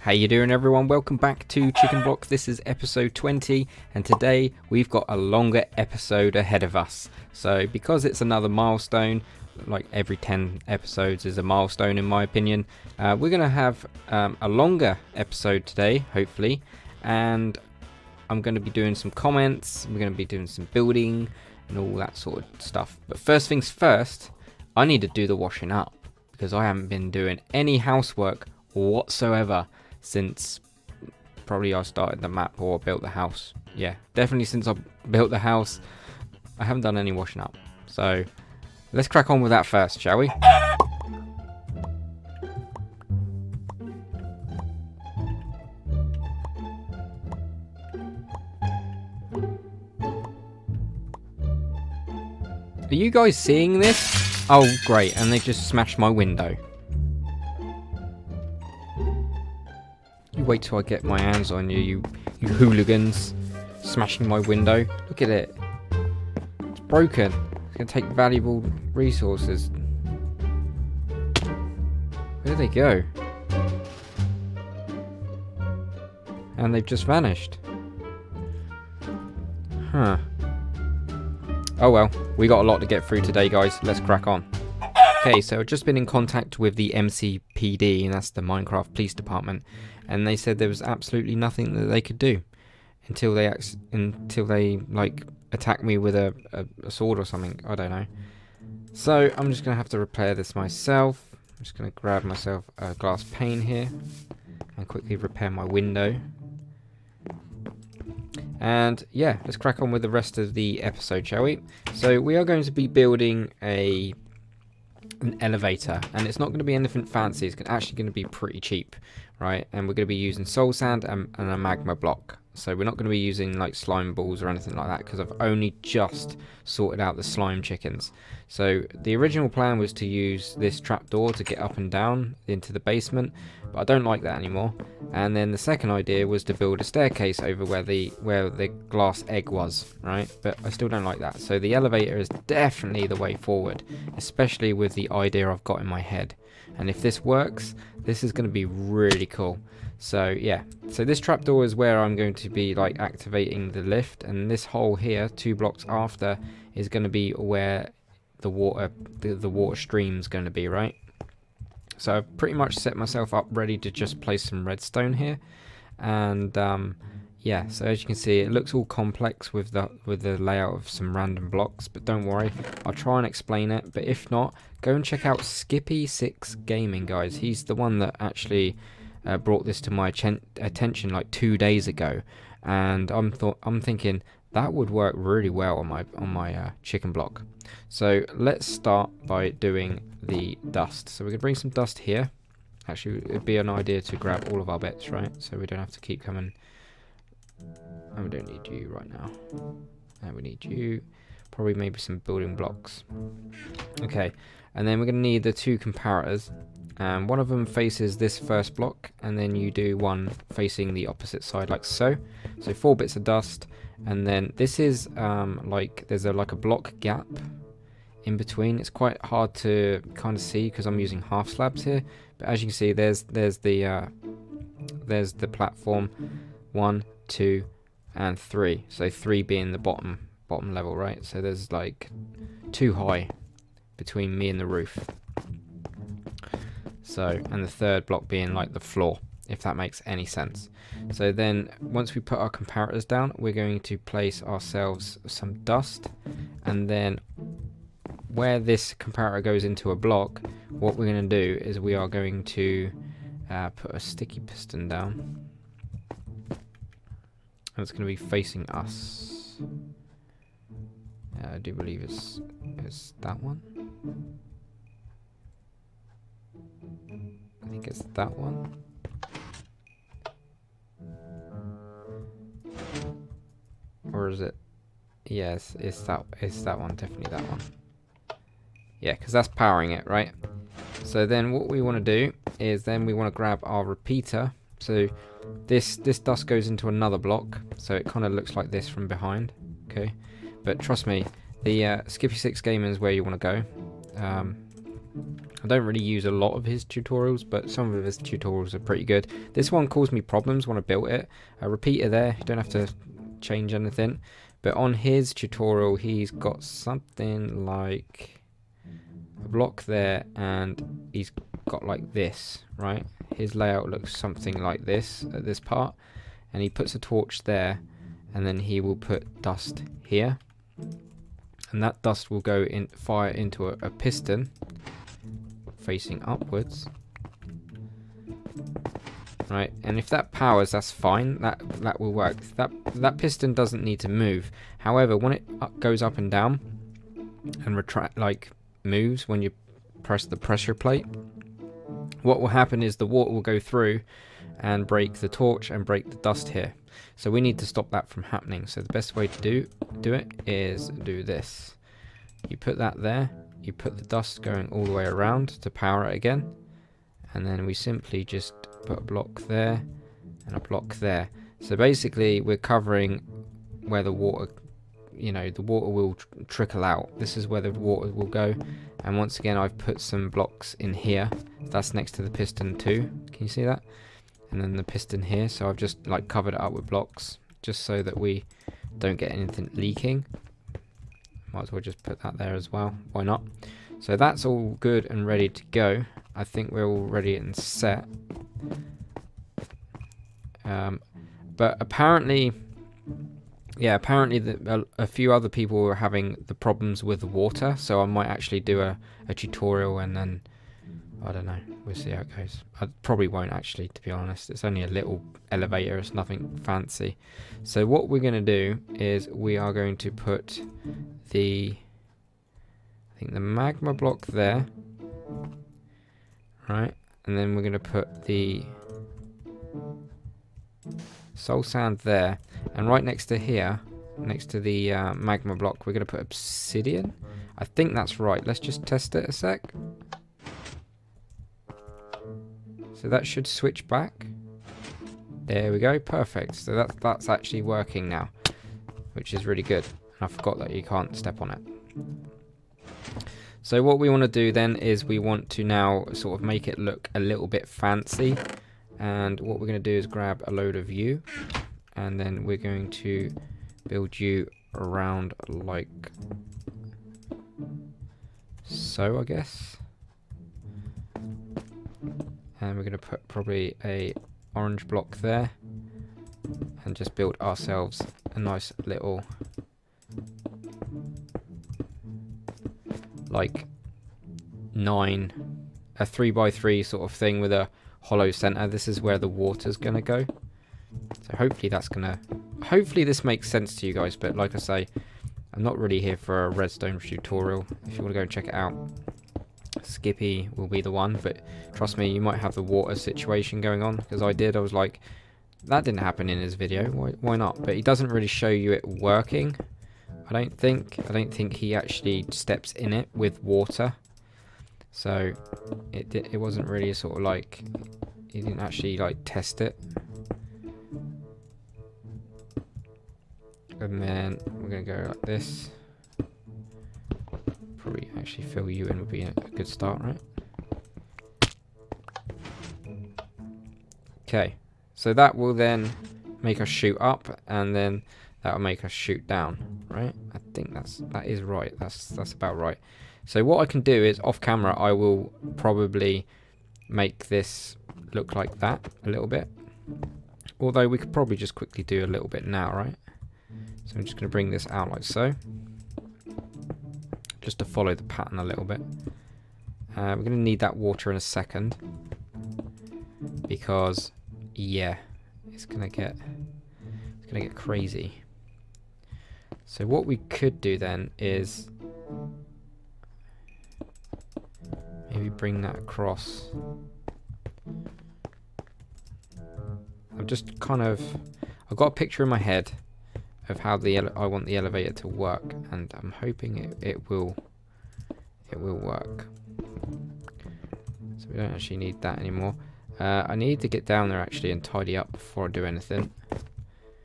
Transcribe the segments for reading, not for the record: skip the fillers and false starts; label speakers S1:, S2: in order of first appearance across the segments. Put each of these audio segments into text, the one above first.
S1: How you doing, everyone? Welcome back to Chicken Block. This is episode 20 and today we've got a longer episode ahead of us. So because it's another milestone, like every 10 episodes is a milestone in my opinion, we're going to have a longer episode today, hopefully, and I'm going to be doing some comments, we're going to be doing some building and all that sort of stuff. But first things first, I need to do the washing up because I haven't been doing any housework whatsoever since probably I started the map or built the house. Yeah, definitely since I built the house, I haven't done any washing up. So let's crack on with that first, shall we? Are you guys seeing this? Oh, great, and they just smashed my window. You wait till I get my hands on you, you hooligans. Smashing my window. Look at it. It's broken. It's going to take valuable resources. Where did they go? And they've just vanished. Huh. Oh well, we got a lot to get through today, guys. Let's crack on. Okay, so I've just been in contact with the MCPD, and that's the Minecraft Police Department, and they said there was absolutely nothing that they could do until they like attack me with a sword or something. I don't know. So I'm just gonna have to repair this myself. I'm just gonna grab myself a glass pane here and quickly repair my window. And yeah, let's crack on with the rest of the episode, shall we? So we are going to be building an elevator, and it's not going to be anything fancy. It's actually going to be pretty cheap, right? And we're going to be using soul sand and a magma block. So we're not going to be using like slime balls or anything like that because I've only just sorted out the slime chickens. So the original plan was to use this trapdoor to get up and down into the basement, but I don't like that anymore. And then the second idea was to build a staircase over where the glass egg was, right? But I still don't like that. So the elevator is definitely the way forward, especially with the idea I've got in my head. And if this works, this is going to be really cool. So yeah, so this trapdoor is where I'm going to be like activating the lift, and this hole here 2 blocks after is going to be where the water stream's going to be, right? So I've pretty much set myself up ready to just place some redstone here, and yeah, so as you can see, it looks all complex with the layout of some random blocks, but don't worry, I'll try and explain it. But if not, go and check out Skippy6 Gaming, guys. He's the one that actually brought this to my attention like 2 days ago, and I'm thinking that would work really well on my chicken block. So let's start by doing the dust. So we're gonna bring some dust here. Actually, it'd be an idea to grab all of our bits, right? So we don't have to keep coming. And we don't need you right now. And we need you. Probably maybe some building blocks. Okay, and then we're gonna need the 2 comparators. One of them faces this first block, and then you do one facing the opposite side, like so. So 4 bits of dust, and then this is like there's a block gap in between. It's quite hard to kind of see because I'm using half slabs here, but as you can see, there's the platform 1, 2, and 3. So 3 being the bottom level, right? So there's like 2 high between me and the roof. So, and the 3rd block being like the floor, if that makes any sense. So then once we put our comparators down, we're going to place ourselves some dust, and then where this comparator goes into a block, what we're going to do is we are going to put a sticky piston down, and it's going to be facing us. I do believe it's that one. I think it's that one. Or is it? Yes, it's that one, definitely that one. Yeah, because that's powering it, right? So then what we want to do is then we want to grab our repeater. So this dust goes into another block, so it kind of looks like this from behind. Okay, but trust me, the Skippy6 Gaming is where you want to go. I don't really use a lot of his tutorials, but some of his tutorials are pretty good. This one caused me problems when I built it. A repeater there, you don't have to change anything. But on his tutorial, he's got something like a block there, and he's got like this, right? His layout looks something like this at this part, and he puts a torch there, and then he will put dust here, and that dust will go in, fire into a piston facing upwards, right? And if that powers, that's fine. That will work. That piston doesn't need to move. However, when it goes up and down and retract, like moves when you press the pressure plate, what will happen is the water will go through and break the torch and break the dust here. So we need to stop that from happening. So the best way to do it is do this. You put that there. You put the dust going all the way around to power it again, and then we simply just put a block there and a block there. So basically we're covering where the water, you know, the water will trickle out. This is where the water will go, and once again I've put some blocks in here. That's next to the piston too. Can you see that? And then the piston here. So I've just like covered it up with blocks just so that we don't get anything leaking. Might as well just put that there as well. Why not? So that's all good and ready to go. I think we're all ready and set. But apparently, yeah, apparently a few other people were having the problems with the water. So I might actually do a tutorial, and then, I don't know. We'll see how it goes. I probably won't actually, to be honest. It's only a little elevator. It's nothing fancy. So what we're going to do is we are going to put I think the magma block there, right? And then we're going to put the soul sand there, and right next to here, next to the magma block, we're going to put obsidian. I think that's right. Let's just test it a sec. So that should switch back. There we go, perfect. So that's actually working now, which is really good. And I forgot that you can't step on it. So what we want to do then is we want to now sort of make it look a little bit fancy. And what we're going to do is grab a load of you, and then we're going to build you around like so, I guess. And we're going to put probably a orange block there, and just build ourselves a nice little like a 3x3 sort of thing with a hollow center. This is where the water's going to go. So hopefully hopefully this makes sense to you guys, but like I say, I'm not really here for a redstone tutorial. If you want to go and check it out, Skippy will be the one, but trust me, you might have the water situation going on, because I did. I was like, that didn't happen in his video, why not? But he doesn't really show you it working, I don't think he actually steps in it with water, so it wasn't really a sort of like, he didn't actually like test it. And then we're gonna go like this. Probably actually fill you in would be a good start, right? Okay, so that will then make us shoot up, and then that will make us shoot down, right? I think that is right. That's about right. So what I can do is off camera, I will probably make this look like that a little bit. Although we could probably just quickly do a little bit now, right? So I'm just going to bring this out like so, just to follow the pattern a little bit. We're going to need that water in a second, because yeah, it's going to get crazy. So what we could do then is maybe bring that across. I'm just kind of, I've got a picture in my head of how I want the elevator to work, and I'm hoping it will work. So we don't actually need that anymore. I need to get down there actually and tidy up before I do anything,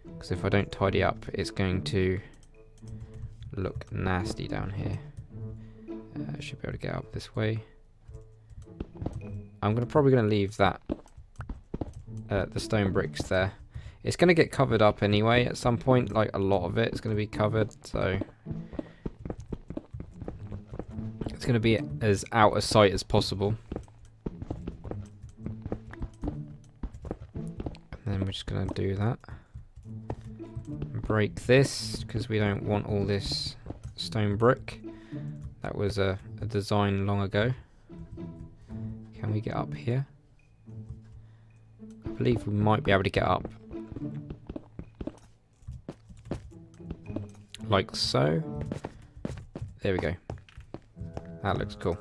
S1: because if I don't tidy up, it's going to look nasty down here. I should be able to get up this way. I'm probably gonna leave that the stone bricks there. It's gonna get covered up anyway at some point. Like a lot of it is gonna be covered, so it's gonna be as out of sight as possible. And then we're just gonna do that. Break this because we don't want all this stone brick. That was a design long ago. Can we get up here? I believe we might be able to get up. Like so. There we go. That looks cool.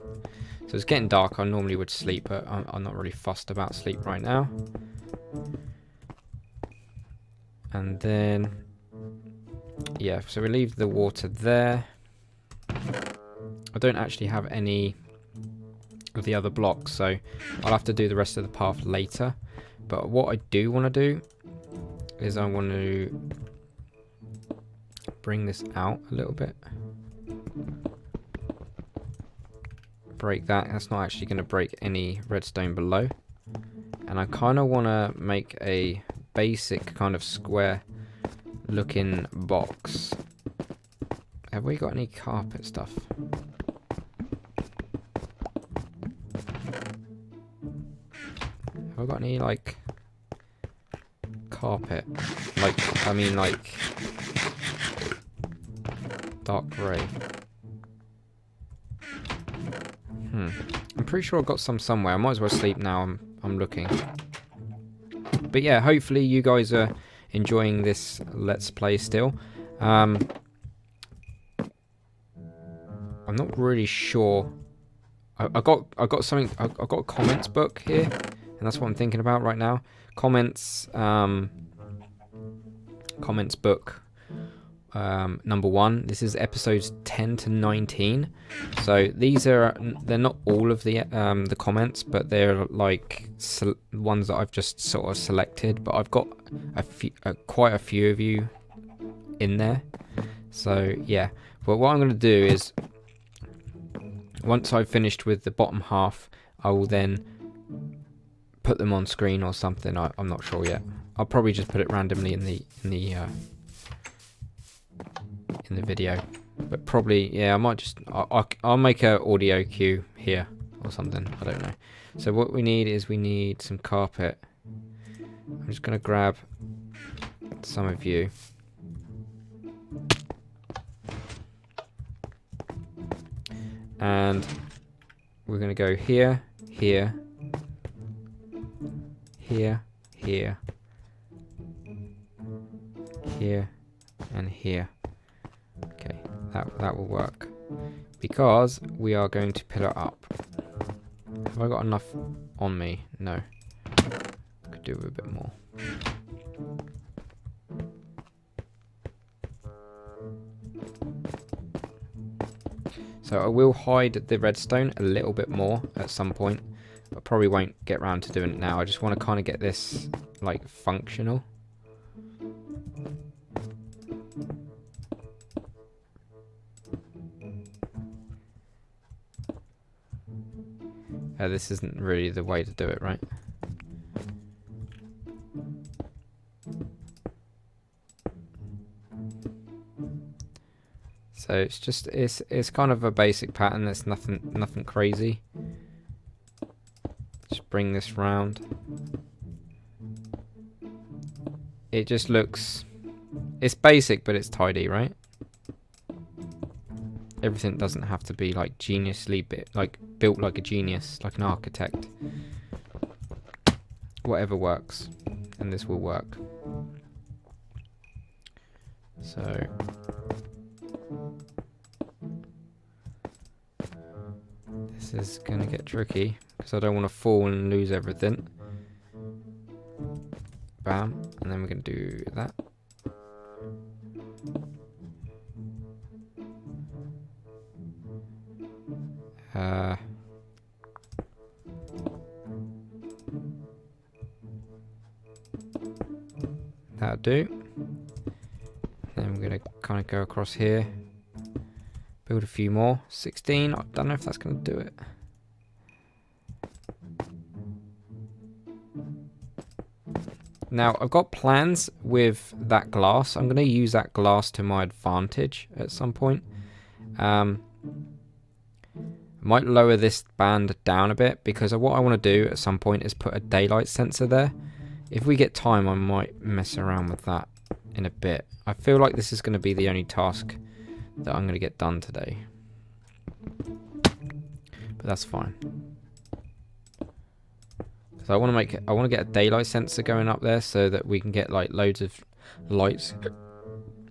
S1: So it's getting dark. I normally would sleep, but I'm not really fussed about sleep right now. And then, yeah, so we leave the water there. I don't actually have any of the other blocks, so I'll have to do the rest of the path later. But what I do want to do is I want to bring this out a little bit. Break that. That's not actually going to break any redstone below. And I kind of want to make a basic kind of square looking box. Have we got any carpet stuff? Have I got any like carpet? Like, I mean like dark grey. I'm pretty sure I've got some somewhere. I might as well sleep now. I'm looking. But yeah, hopefully you guys are enjoying this Let's Play still. I'm not really sure. I got something. I got a comments book here, and that's what I'm thinking about right now. Comments book. Number 1. This is episodes 10 to 19. So they're not all of the comments, but they're like ones that I've just sort of selected. But I've got quite a few of you in there. So yeah. But what I'm going to do is, once I've finished with the bottom half, I will then put them on screen or something. I'm not sure yet. I'll probably just put it randomly in the video, but probably, yeah, I might just I'll make a audio cue here or something. I don't know. So what we need is some carpet. I'm just gonna grab some of you. And we're gonna go here, here, here, here, here, and here. Okay, that will work, because we are going to pillar up. Have I got enough on me? No. Could do with a bit more. So I will hide the redstone a little bit more at some point, but probably won't get around to doing it now. I just want to kind of get this like functional. This isn't really the way to do it, right? So it's just it's kind of a basic pattern. There's nothing crazy. Just bring this round. It just looks, it's basic, but it's tidy, right? Everything doesn't have to be like built like a genius, like an architect. Whatever works, and this will work. So this is gonna get tricky because I don't want to fall and lose everything. Bam, and then we're gonna do that. That'll do. Then we're gonna kind of go across here, build a few more. 16. I don't know if that's gonna do it. Now, I've got plans with that glass. I'm going to use that glass to my advantage at some point. I might lower this band down a bit, because what I want to do at some point is put a daylight sensor there. If we get time, I might mess around with that in a bit. I feel like this is going to be the only task that I'm going to get done today. But that's fine. So I want to get a daylight sensor going up there so that we can get like loads of lights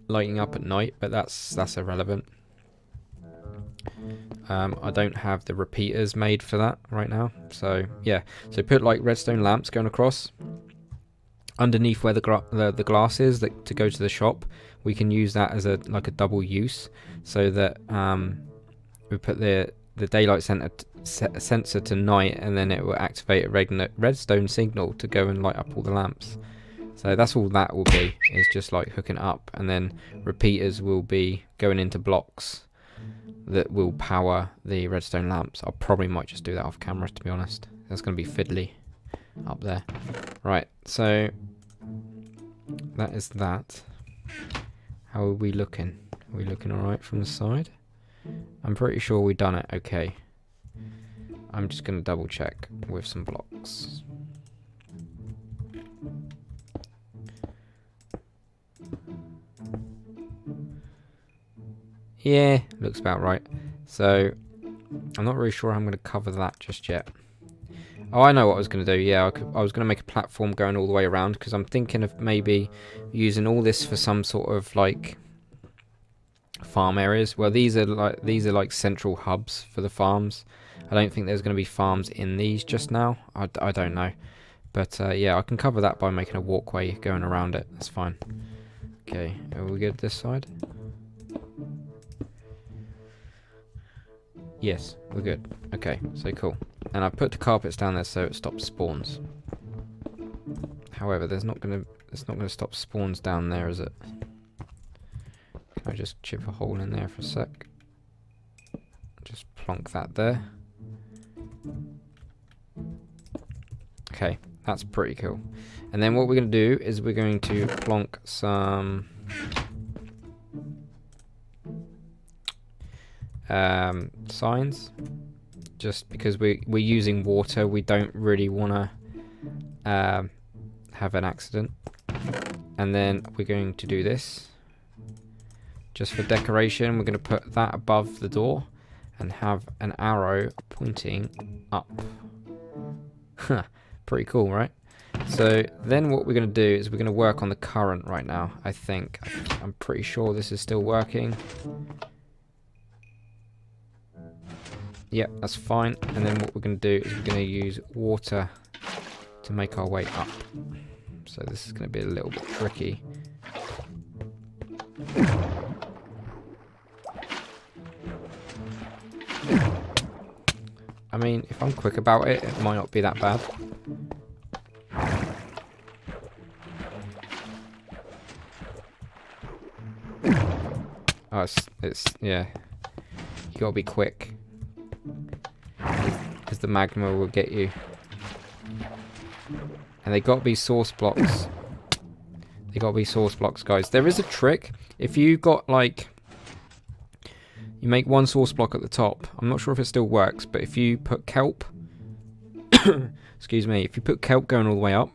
S1: lighting up at night, but that's irrelevant. I don't have the repeaters made for that right now. So yeah, so put like redstone lamps going across underneath where the glass is to go to the shop. We can use that as a double use, so that we put the daylight sensor to night, and then it will activate a redstone signal to go and light up all the lamps. So that's all that will be, is just like hooking it up, and then repeaters will be going into blocks that will power the redstone lamps. I probably might just do that off camera, to be honest. That's going to be fiddly up there. Right, so that is that. How are we looking? Are we looking alright from the side? I'm pretty sure we've done it okay. I'm just going to double check with some blocks. Yeah, looks about right. So, I'm not really sure how I'm going to cover that just yet. Oh, I know what I was going to do. Yeah, I was going to make a platform going all the way around, because I'm thinking of maybe using all this for some sort of like farm areas. Well, these are like central hubs for the farms. I don't think there's going to be farms in these just now. I don't know. But yeah, I can cover that by making a walkway going around it. That's fine. Okay, are we good this side? Yes, we're good. Okay, so cool. And I've put the carpets down there so it stops spawns. However, there's not gonna stop spawns down there, is it? Can I just chip a hole in there for a sec? Just plonk that there. Okay, that's pretty cool. And then what we're gonna do is we're going to plonk some signs, just because we're using water. We don't really want to have an accident. And then we're going to do this just for decoration. We're going to put that above the door and have an arrow pointing up. Pretty cool, right? So then what we're going to do is we're going to work on the current right now. I'm pretty sure this is still working. Yep, that's fine. And then what we're going to do is we're going to use water to make our way up. So this is going to be a little bit tricky. I mean, if I'm quick about it, it might not be that bad. Oh, it's yeah. You gotta be quick, because the magma will get you. And they gotta be source blocks. They gotta be source blocks, guys. There is a trick. If you got like, you make one source block at the top. I'm not sure if it still works, but if you put kelp, excuse me, if you put kelp going all the way up,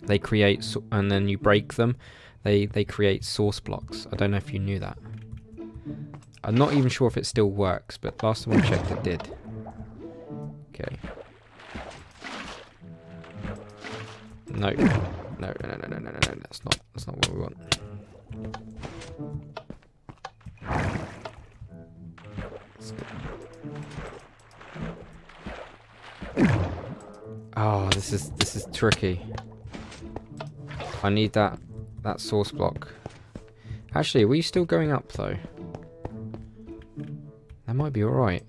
S1: they create, and then you break them, they create source blocks. I don't know if you knew that. I'm not even sure if it still works, but last time I checked it did. Okay. No. No, that's not what we want. Oh, this is tricky. I need that source block. Actually, are we still going up though? That might be alright.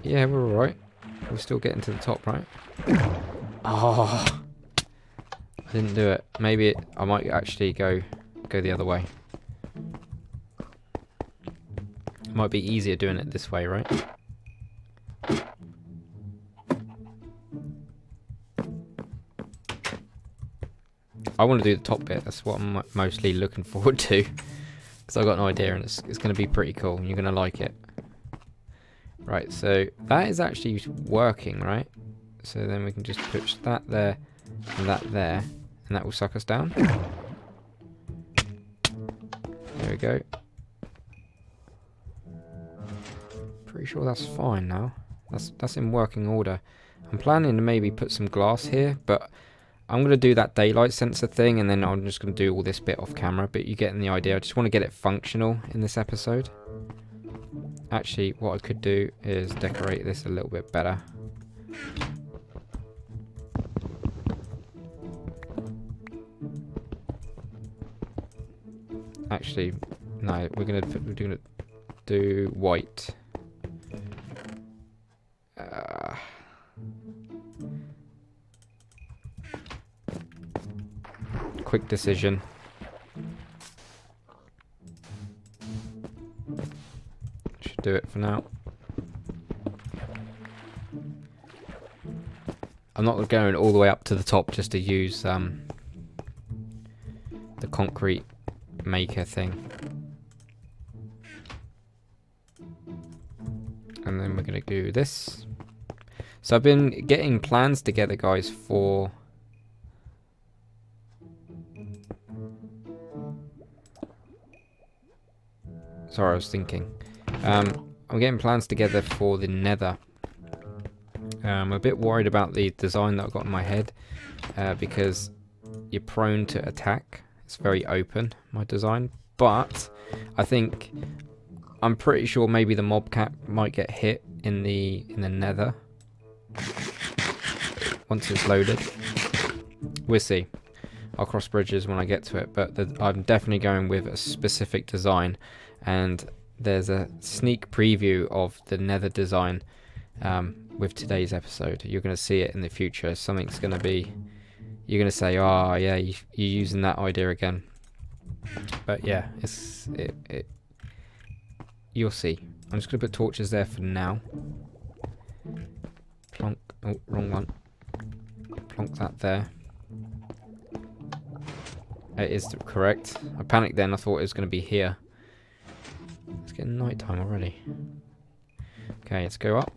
S1: Yeah, we're alright. We're still getting to the top, right? Oh, I didn't do it. Maybe I might actually go the other way. It might be easier doing it this way, right? I want to do the top bit. That's what I'm mostly looking forward to, because I've got an idea and it's going to be pretty cool and you're going to like it. Right, so that is actually working, right? So then we can just push that there and that there, and that will suck us down. There we go. Pretty sure that's fine now. That's in working order. I'm planning to maybe put some glass here, but I'm going to do that daylight sensor thing, and then I'm just going to do all this bit off camera, but you're getting the idea. I just want to get it functional in this episode. Actually, what I could do is decorate this a little bit better. Actually, no, we're gonna do white. Quick decision. Should do it for now. I'm not going all the way up to the top just to use the concrete maker thing. And then we're going to do this. So I've been getting plans together, guys, for... Sorry, I was thinking. I'm getting plans together for the nether. I'm a bit worried about the design that I've got in my head, because you're prone to attack. It's very open, my design. But I think... I'm pretty sure maybe the mob cap might get hit in the nether once it's loaded. We'll see. I'll cross bridges when I get to it, but I'm definitely going with a specific design, and there's a sneak preview of the nether design with today's episode. You're going to see it in the future. Something's going to be... You're going to say, oh yeah, you're using that idea again. But yeah, you'll see. I'm just going to put torches there for now. Plonk. Oh, wrong one. Plonk that there. It is correct. I panicked then. I thought it was going to be here. It's getting night time already. Okay, let's go up.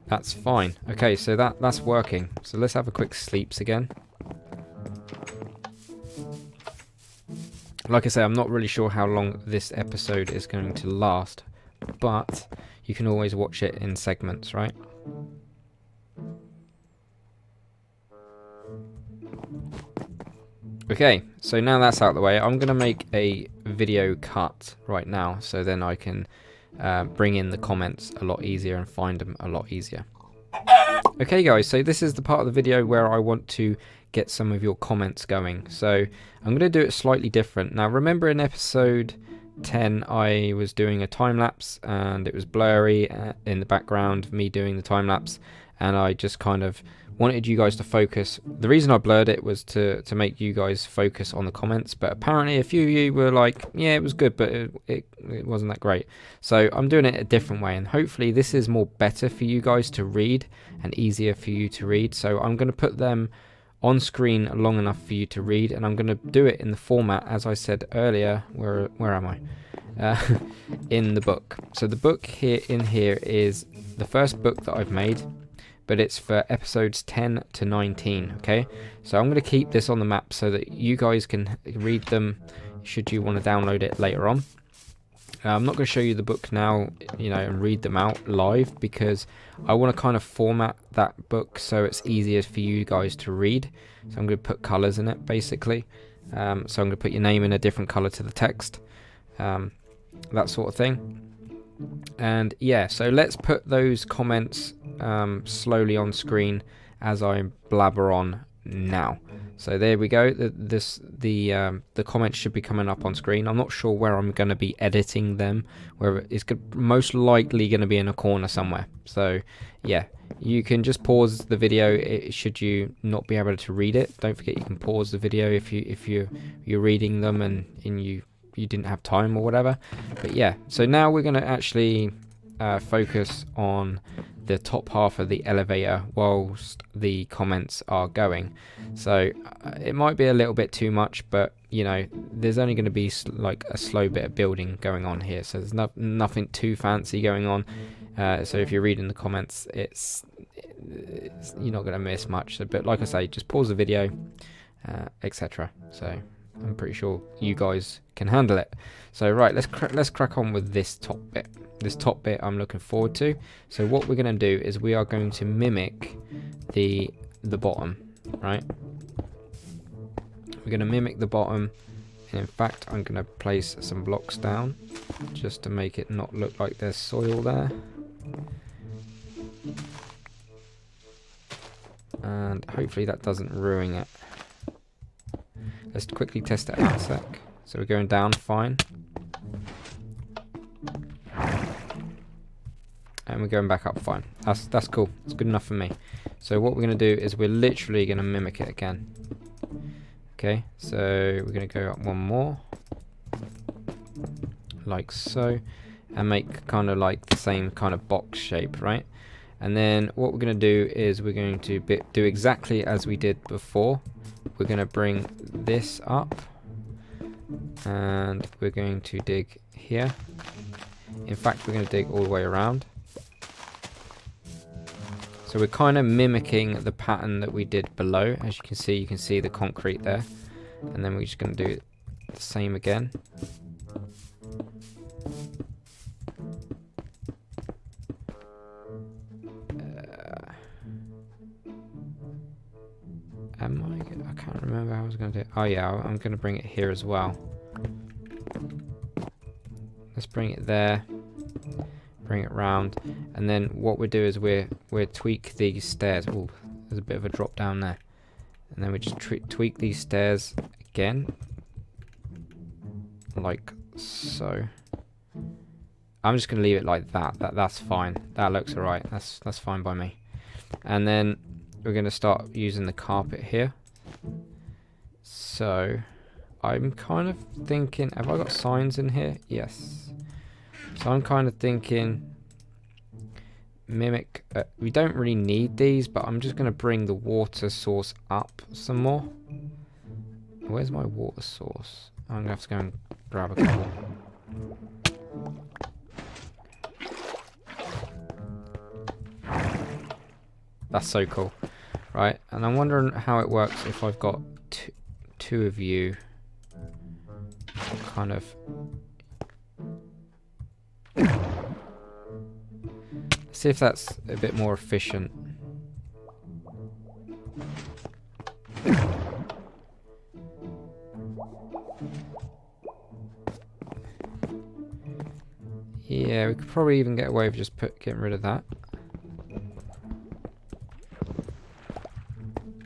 S1: That's fine. Okay, so that's working. So let's have a quick sleeps again. Like I say, I'm not really sure how long this episode is going to last, but you can always watch it in segments, right? Okay, so now that's out of the way, I'm going to make a video cut right now, so then I can bring in the comments a lot easier and find them a lot easier. Okay guys, so this is the part of the video where I want to get some of your comments going. So I'm going to do it slightly different. Now remember in episode 10 I was doing a time lapse and it was blurry in the background of me doing the time lapse, and I just kind of wanted you guys to focus. The reason I blurred it was to make you guys focus on the comments, but apparently a few of you were like, yeah, it was good, but it wasn't that great. So I'm doing it a different way, and hopefully this is more better for you guys to read and easier for you to read. So I'm going to put them on screen long enough for you to read, and I'm going to do it in the format as I said earlier. Where am I? In the book. So the book here is the first book that I've made, but it's for episodes 10 to 19, okay? So I'm going to keep this on the map so that you guys can read them should you want to download it later on. I'm not going to show you the book now, and read them out live, because I want to kind of format that book so it's easier for you guys to read. So I'm going to put colors in it, basically. So I'm going to put your name in a different color to the text, that sort of thing. And yeah, so let's put those comments slowly on screen as I blabber on now. So there we go. The comments should be coming up on screen. I'm not sure where I'm going to be editing them. Where it's most likely going to be in a corner somewhere. So yeah, you can just pause the video should you not be able to read it. Don't forget you can pause the video if you're reading them and you didn't have time or whatever. But yeah, so now we're going to actually focus on the top half of the elevator whilst the comments are going. So it might be a little bit too much, but you know, there's only going to be like a slow bit of building going on here, so there's nothing too fancy going on. So if you're reading the comments, you're not going to miss much. So, but like I say, just pause the video, etc. So I'm pretty sure you guys can handle it. So right, let's crack on with this top bit. This top bit I'm looking forward to. So what we're going to do is we are going to mimic the bottom, right? We're going to mimic the bottom. And in fact, I'm going to place some blocks down just to make it not look like there's soil there. And hopefully that doesn't ruin it. Let's quickly test it out a sec. So we're going down fine. And we're going back up fine. That's cool. It's good enough for me. So what we're going to do is we're literally going to mimic it again. Okay, so we're going to go up one more. Like so. And make kind of like the same kind of box shape, right? And then what we're going to do is we're going to do exactly as we did before. We're going to bring this up. And we're going to dig here. In fact, we're going to dig all the way around. So we're kind of mimicking the pattern that we did below. As you can see the concrete there. And then we're just going to do the same again. I can't remember how I was going to do it. Oh yeah, I'm going to bring it here as well. Let's bring it there. Bring it round, and then what we do is we tweak these stairs. Oh, there's a bit of a drop down there, and then we just tweak these stairs again, like so. I'm just gonna leave it like that. That's fine. That looks alright. That's fine by me. And then we're gonna start using the carpet here. So I'm kind of thinking, have I got signs in here? Yes. So I'm kind of thinking mimic, we don't really need these, but I'm just going to bring the water source up some more. Where's my water source? I'm going to have to go and grab a couple. That's so cool. Right, and I'm wondering how it works if I've got two of you kind of... See if that's a bit more efficient. Yeah, we could probably even get away with just getting rid of that.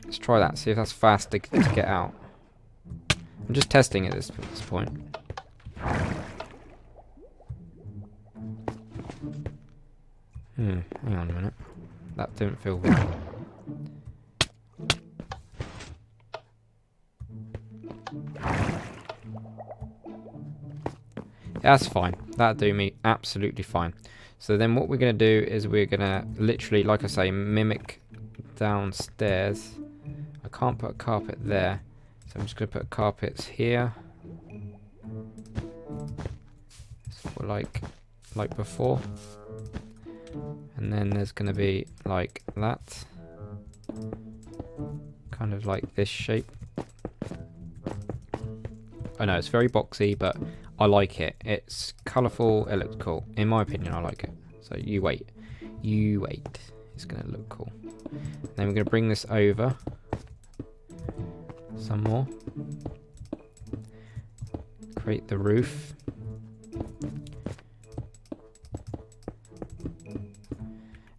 S1: Let's try that, see if that's fast to get out. I'm just testing it at this point. Hang on a minute. That didn't feel right. That's fine. That'll do me absolutely fine. So then what we're going to do is we're going to literally, like I say, mimic downstairs. I can't put a carpet there. So I'm just going to put carpets here. So like before. And then there's going to be like that. Kind of like this shape. I know it's very boxy, but I like it. It's colourful, it looks cool. In my opinion, I like it. So you wait. You wait. It's going to look cool. Then we're going to bring this over. Some more. Create the roof.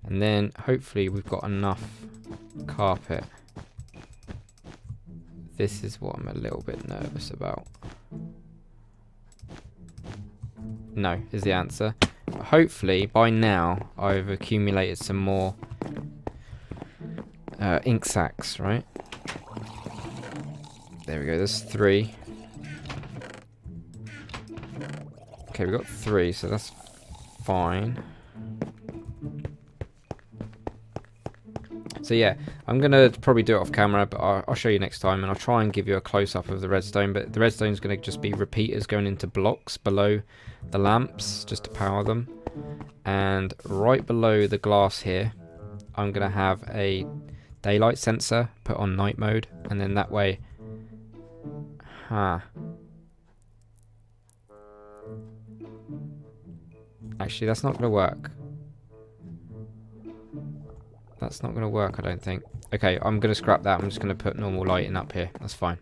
S1: And then hopefully we've got enough carpet. This is what I'm a little bit nervous about. No, is the answer. Hopefully by now I've accumulated some more ink sacks, right? There we go, there's 3. Okay, we've got 3, so that's fine. So yeah, I'm going to probably do it off camera, but I'll show you next time, and I'll try and give you a close-up of the redstone, but the redstone is going to just be repeaters going into blocks below the lamps, just to power them. And right below the glass here, I'm going to have a daylight sensor put on night mode, and then that way... Actually, that's not going to work. That's not going to work, I don't think. Okay, I'm going to scrap that. I'm just going to put normal lighting up here. That's fine.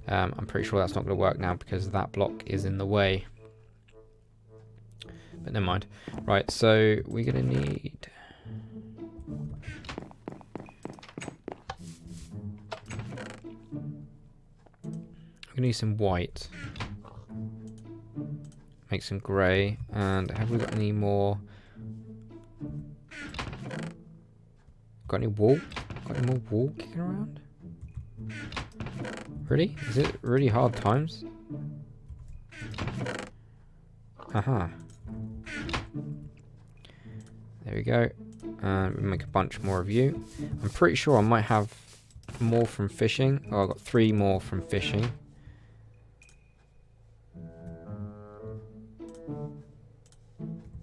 S1: I'm pretty sure that's not going to work now because that block is in the way. But never mind. Right, so we're going to need... I'm going to need some white. Make some grey. And have we got any more... Got any wool? Got any more wool kicking around? Really? Is it really hard times? Aha. There we go. And we make a bunch more of you. I'm pretty sure I might have more from fishing. Oh, I've got 3 more from fishing.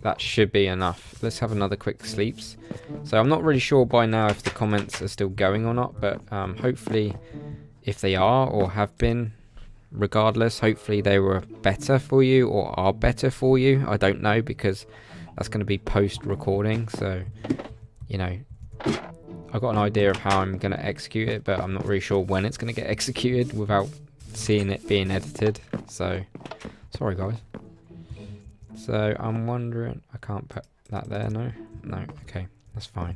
S1: That should be enough. Let's have another quick sleeps. So I'm not really sure by now if the comments are still going or not, but hopefully if they are or have been, regardless, hopefully they were better for you or are better for you. I don't know, because that's going to be post-recording, so, you know, I've got an idea of how I'm going to execute it, but I'm not really sure when it's going to get executed without seeing it being edited. So, sorry guys. So I'm wondering, I can't put that there, no? No, okay, that's fine.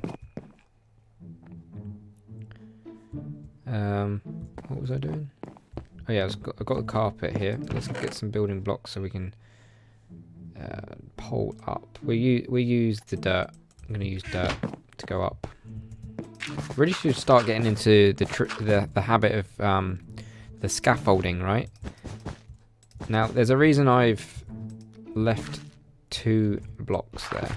S1: What was I doing? Oh yeah, I've got the carpet here. Let's get some building blocks so we can pole up. We use the dirt. I'm going to use dirt to go up. Really should start getting into the habit of the scaffolding, right? Now, there's a reason I've left 2 blocks there.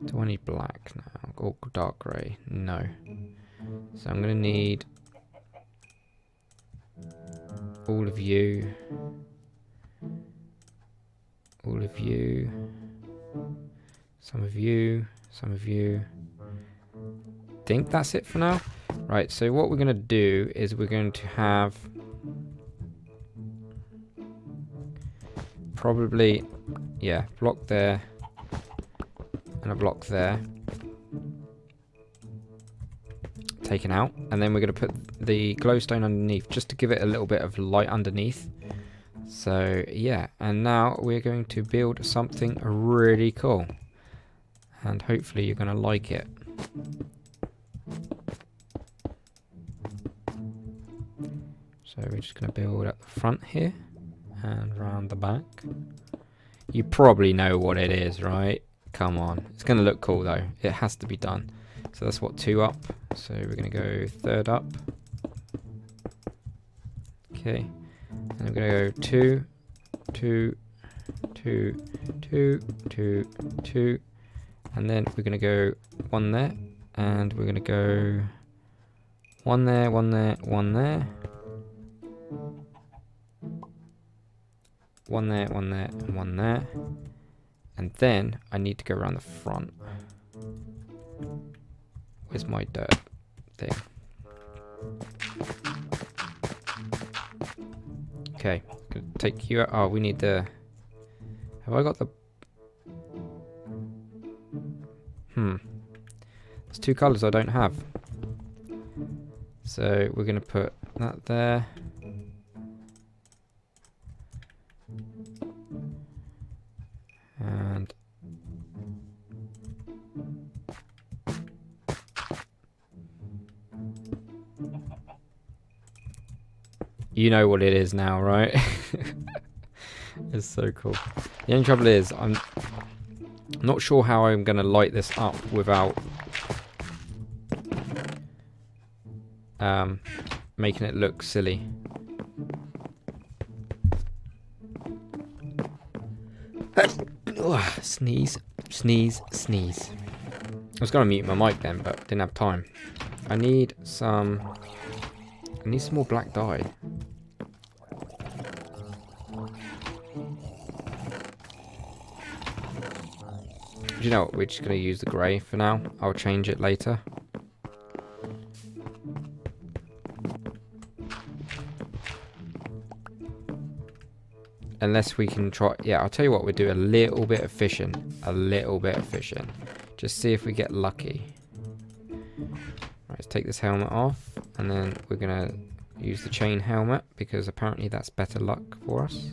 S1: Do I need black now? Or dark grey? No. So I'm going to need all of you. All of you. Some of you. Some of you. Think that's it for now. Right, so what we're going to do is we're going to have probably, yeah, block there and a block there taken out, and then we're going to put the glowstone underneath just to give it a little bit of light underneath. So yeah, and now we're going to build something really cool, and hopefully you're going to like it. So we're just going to build at the front here and round the back. You probably know what it is, right? Come on. It's going to look cool though. It has to be done. So that's what, 2 up. So we're going to go 3rd up. Okay. And I'm going to go 2, 2, 2, 2, 2, 2. And then we're going to go 1 there. And we're going to go 1 there, 1 there, 1 there. 1 there, 1 there, and 1 there. And then I need to go around the front. Where's my dirt thing? Okay, gonna take you out. Oh, we need the... Have I got the... There's 2 colours I don't have. So we're going to put that there. And you know what it is now, right? It's so cool. The only trouble is I'm not sure how I'm going to light this up without making it look silly. Oh, sneeze, sneeze, sneeze. I was going to mute my mic then, but didn't have time. I need some more black dye. Do you know what? We're just going to use the grey for now. I'll change it later. Unless we can try... Yeah, I'll tell you what. We'll do a little bit of fishing. A little bit of fishing. Just see if we get lucky. Right, let's take this helmet off. And then we're going to use the chain helmet. Because apparently that's better luck for us.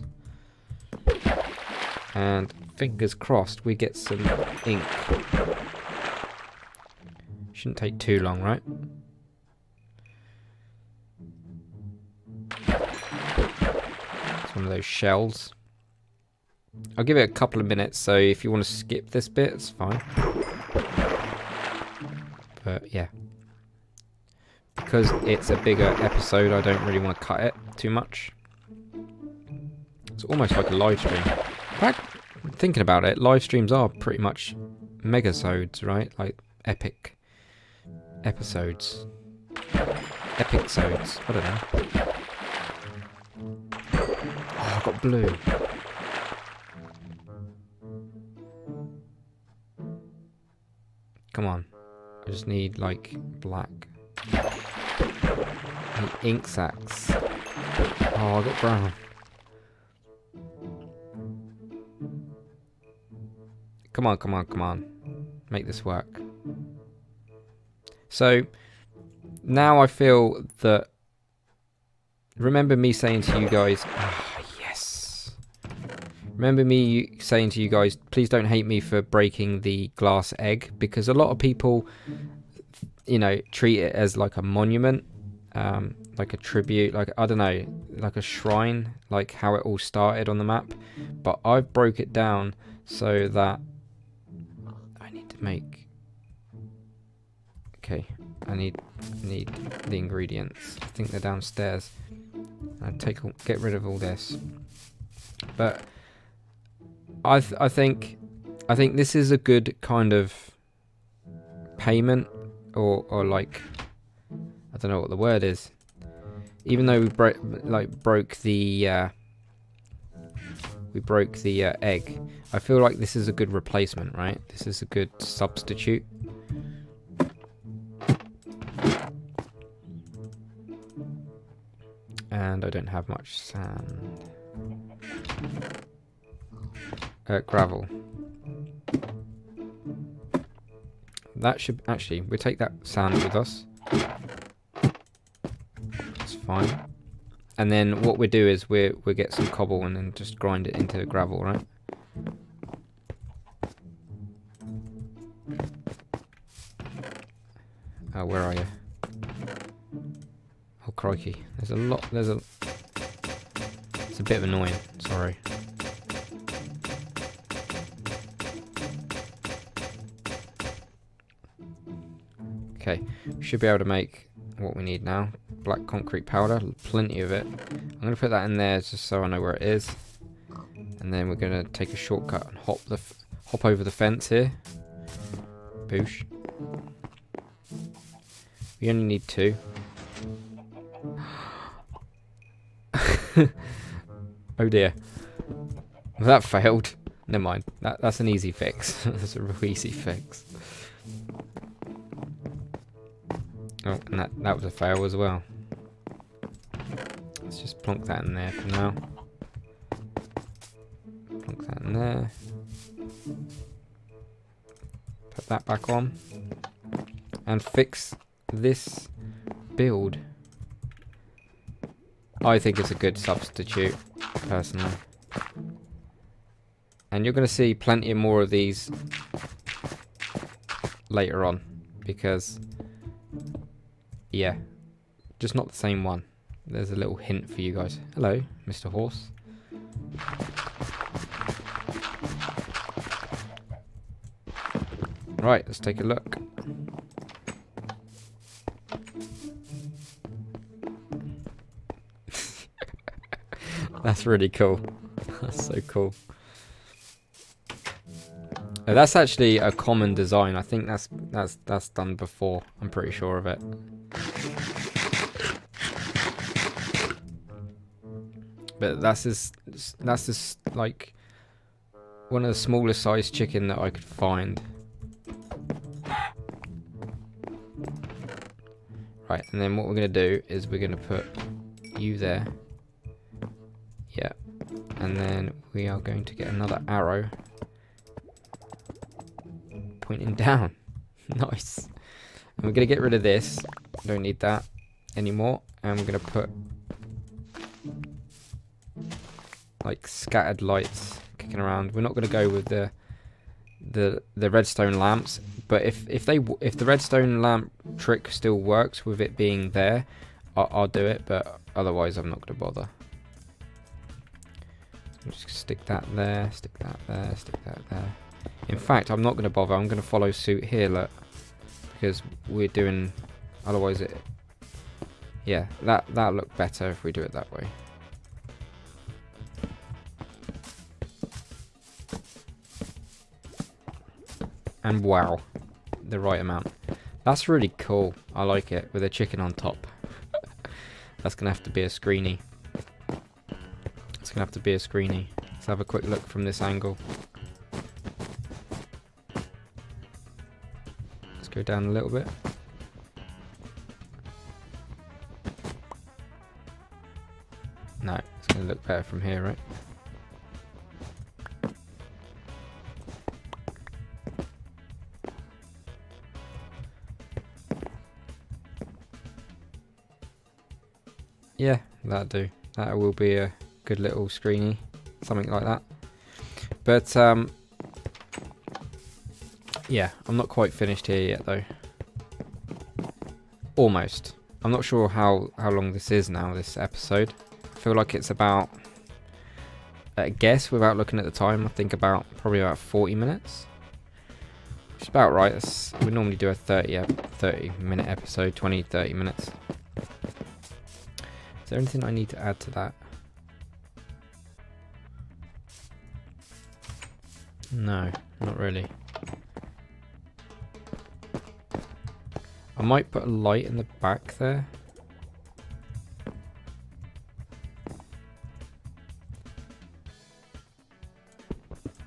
S1: And fingers crossed we get some ink. Shouldn't take too long, right? It's one of those shells. I'll give it a couple of minutes, so if you want to skip this bit, it's fine. But yeah. Because it's a bigger episode, I don't really want to cut it too much. It's almost like a live stream. In fact, thinking about it, live streams are pretty much megasodes, right? Like epic episodes. Epic-sodes. I don't know. Oh, I've got blue. Come on. I just need, like, black. I need ink sacs. Oh, I got brown. Come on, come on, come on. Make this work. So, now I feel that... Remember me saying to you guys... Ah, yes! Remember me saying to you guys, please don't hate me for breaking the glass egg. Because a lot of people, you know, treat it as like a monument. Like a tribute. Like, I don't know, like a shrine. Like how it all started on the map. But I've broke it down so that... make. Okay, I need the ingredients. I think they're downstairs. Get rid of all this. But I think this is a good kind of payment, or like, I don't know what the word is. Even though we broke the egg. I feel like this is a good replacement, right? This is a good substitute. And I don't have much sand. Gravel. That should... Actually, we'll take that sand with us. It's fine. And then what we do is we'll get some cobble and then just grind it into gravel, right? Oh, where are you? Oh, crikey. It's a bit annoying, sorry. Okay, we should be able to make what we need now. Black concrete powder, plenty of it. I'm going to put that in there just so I know where it is. And then we're going to take a shortcut and hop over the fence here. Boosh. We only need 2. Oh dear. Well, that failed. Never mind. That's an easy fix. That's a real easy fix. Oh, and that was a fail as well. Let's just plonk that in there for now. Plonk that in there. Put that back on. And fix this build. I think it's a good substitute, personally. And you're going to see plenty more of these later on. Because, yeah, just not the same one. There's a little hint for you guys. Hello, Mr. Horse. Right, let's take a look. That's really cool. That's so cool. No, that's actually a common design. I think that's done before. I'm pretty sure of it. But that's just like one of the smallest sized chicken that I could find. Right, and then what we're gonna do is we're gonna put you there. Yeah. And then we are going to get another arrow pointing down. Nice. And we're gonna get rid of this. Don't need that anymore. And we're gonna put like scattered lights kicking around. We're not gonna go with the redstone lamps, but if the redstone lamp trick still works with it being there, I'll do it. But otherwise, I'm not gonna bother. Just stick that there, stick that there, stick that there. In fact, I'm not going to bother. I'm going to follow suit here, look, because we're doing. Otherwise, yeah, that'll look better if we do it that way. And wow, the right amount. That's really cool. I like it with a chicken on top. That's going to have to be a screeny. It's going to have to be a screeny. Let's have a quick look from this angle. Let's go down a little bit. No, it's going to look better from here, right? Yeah, that'll do. That will be a good little screeny, something like that. But yeah, I'm not quite finished here yet though. Almost. I'm not sure how long this is now, this episode. I feel like it's about, I guess without looking at the time, I think probably about 40 minutes. Which is about right. We normally do a 30 minute episode, 20-30 minutes. Is there anything I need to add to that? No, not really. I might put a light in the back there.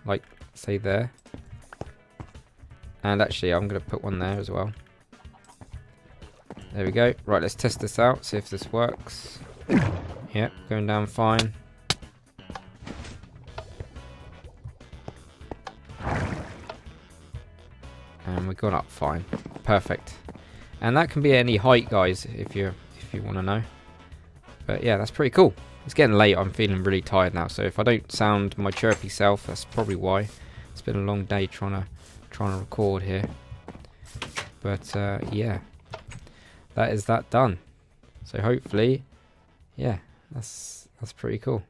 S1: Like, say there. And actually, I'm going to put one there as well. There we go. Right, let's test this out, see if this works. Yep, going down fine. And we've gone up fine. Perfect. And that can be any height, guys, if you want to know. But yeah, that's pretty cool. It's getting late. I'm feeling really tired now, so if I don't sound my chirpy self, that's probably why. It's been a long day trying to record here. But yeah, that is that done. So hopefully, yeah, that's pretty cool.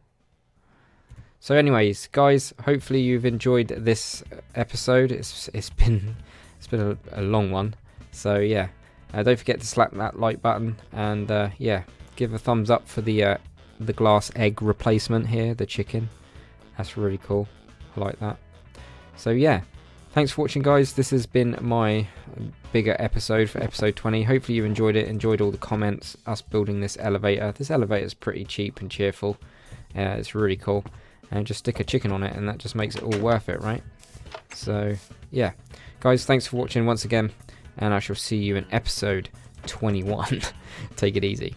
S1: So anyways, guys, hopefully you've enjoyed this episode. It's been a long one. So yeah, don't forget to slap that like button, and yeah, give a thumbs up for the glass egg replacement here, the chicken. That's really cool. I like that. So yeah, thanks for watching, guys. This has been my bigger episode for episode 20. Hopefully you enjoyed it, enjoyed all the comments, us building this elevator. This elevator is pretty cheap and cheerful. It's really cool. And just stick a chicken on it and that just makes it all worth it, right? So yeah, guys, thanks for watching once again, and I shall see you in episode 21. Take it easy.